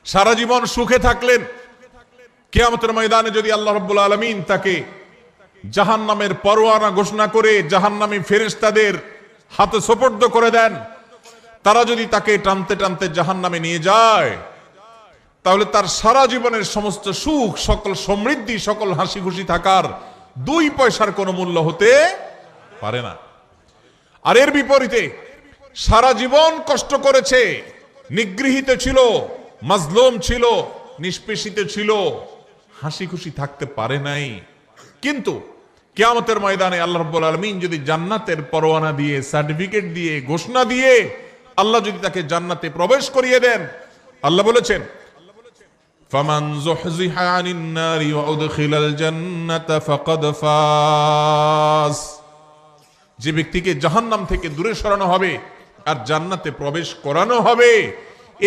সারা জীবন সুখে থাকলেন, কিয়ামতের ময়দানে যদি আল্লাহ রাব্বুল আলামিন তাকে জাহান্নামের পরোয়ানা ঘোষণা করে জাহান্নামী ফেরেশতাদের হাতে সোপর্দ করে দেন, তারা যদি তাকে টানতে টানতে জাহান্নামে নিয়ে যায়, তাহলে তার সারা জীবনের সমস্ত সুখ, সকল সমৃদ্ধি, সকল হাসি খুশি থাকার 2 পয়সার কোনো মূল্য হতে পারে না। আর এর বিপরীতে সারা জীবন কষ্ট করেছে, নিগৃহীত ছিল, মাজলুম ছিল, নিষ্পেষিত ছিল, হাসি খুশি থাকতে পারে নাই। কিন্তু কিয়ামতের ময়দানে আল্লাহ রাব্বুল আলামিন যদি জান্নাতের পরোয়ানা দিয়ে, সার্টিফিকেট দিয়ে, ঘোষণা দিয়ে আল্লাহ যদি তাকে জান্নাতে প্রবেশ করিয়ে দেন, আল্লাহ বলেছেন ফামান যুহযিহা আনিন নারি ওয়া উদখিলাল জান্নাতা ফাকাদ ফাজ। যে ব্যক্তিকে জাহান্নাম থেকে দূরে সরানো হবে আর জান্নাতে প্রবেশ করানো হবে,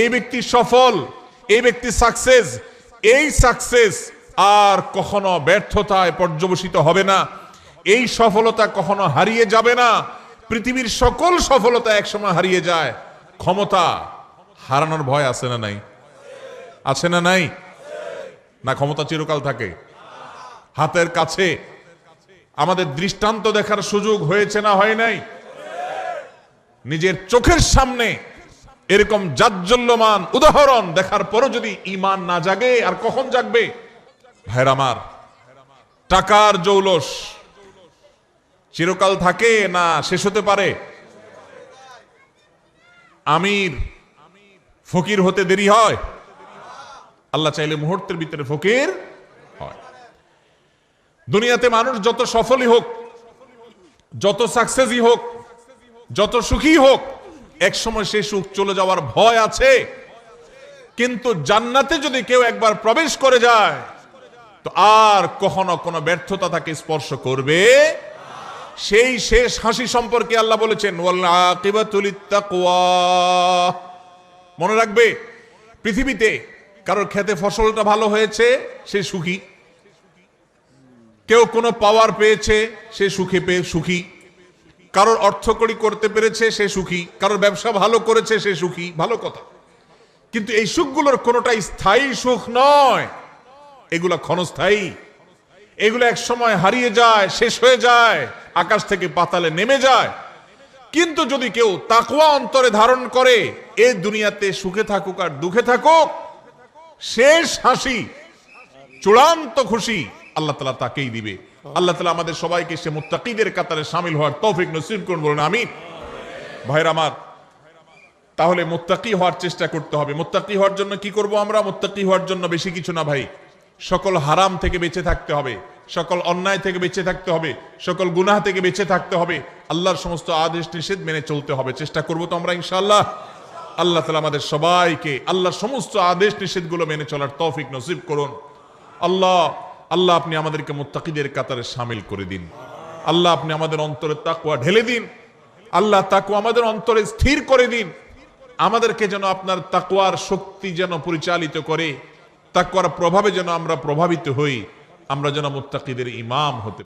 এই ব্যক্তি সফল, এই ব্যক্তি সাকসেস। এই সাকসেস আর কখনো ব্যর্থতায় পর্যবসিত হবে না, এই সফলতা কখনো হারিয়ে যাবে না। পৃথিবীর সকল সফলতা একসময় হারিয়ে যায়, ক্ষমতা হারানোর ভয় আছে না নাই? আছে না নাই? না ক্ষমতা চিরকাল থাকে হাতের কাছে। আমাদের দৃষ্টান্ত দেখার সুযোগ হয়েছে না হয় নাই? নিজের চোখের সামনে এরকম জাজ্জল্যমান উদাহরণ দেখার পরও যদি ঈমান না জাগে, আর কখন জাগবে? ভাইরা আমার, টাকার জৌলস চিরকাল থাকে না শেষ হতে পারে? আমির ফকির হতে দেরি হয়? আল্লাহ চাইলে মুহূর্তের ভিতরে ফকির হয়। দুনিয়াতে মানুষ যত সফলই হোক, যত সাকসেসই হোক, যত সুখী হোক, এক সময় সেই সুখ চলে যাওয়ার ভয় আছে। কিন্তু জান্নাতে যদি কেউ একবার প্রবেশ করে যায়, তো আর কখনো কোনো ব্যর্থতা তাকে স্পর্শ করবে। সেই শেষ হাসি সম্পর্কে আল্লাহ বলেছেন ওয়াল আকিবাতু লিত্তাকওয়া। মনে রাখবে, পৃথিবীতে কারোর খেতে ফসলটা ভালো হয়েছে, সে সুখী। কেউ কোনো পাওয়ার পেয়েছে, সে সুখে পেয়ে সুখী। কারোর অর্থকড়ি করতে পেরেছে, সে সুখী। কারোর ব্যবসা ভালো করেছে, সে সুখী। ভালো কথা। কিন্তু এই সুখগুলোর কোনোটাই স্থায়ী সুখ নয়, এগুলা ক্ষণস্থায়ী। এগুলো এক সময় হারিয়ে যায়, শেষ হয়ে যায়, আকাশ থেকে পাতালে নেমে যায়। কিন্তু যদি কেউ তাকওয়া অন্তরে ধারণ করে, এই দুনিয়াতে সুখে থাকুক আর দুঃখে থাকুক, শেষ হাসি, চূড়ান্ত খুশি আল্লাহ তাআলা তাকেই দিবে। আল্লাহ তাআলা আমাদের সবাইকে সে মুত্তাকিদের কাতারে শামিল হওয়ার তৌফিক নসিব করুন, বলুন আমিন। ভাইরা আমার, তাহলে মুত্তাকি হওয়ার চেষ্টা করতে হবে। মুত্তাকি হওয়ার জন্য কি করব আমরা? মুত্তাকি হওয়ার জন্য বেশি কিছু না ভাই, সকল হারাম থেকে বেঁচে থাকতে হবে, সকল অন্যায় থেকে বেঁচে থাকতে হবে, সকল গুনাহ থেকে বেঁচে থাকতে হবে, আল্লাহর সমস্ত আদেশ নিষেধ মেনে চলতে হবে। চেষ্টা করব তো আমরা ইনশাআল্লাহ। আল্লাহ তাআলা আমাদের সবাইকে আল্লাহর সমস্ত আদেশ নিষেধগুলো মেনে চলার তৌফিক নসিব করুন। আল্লাহ আল্লাহ আপনি আমাদেরকে মুত্তাকিদের কাতারে শামিল করে দিন। আল্লাহ আপনি আমাদের অন্তরে তাকওয়া ঢেলে দিন। আল্লাহ তাকওয়া আমাদের অন্তরে স্থির করে দিন। আমাদেরকে যেন আপনার তাকওয়ার শক্তি যেন পরিচালিত করে, তাকওয়ার প্রভাবে যেন আমরা প্রভাবিত হই, আমরা যেন মুত্তাকিদের ইমাম হতে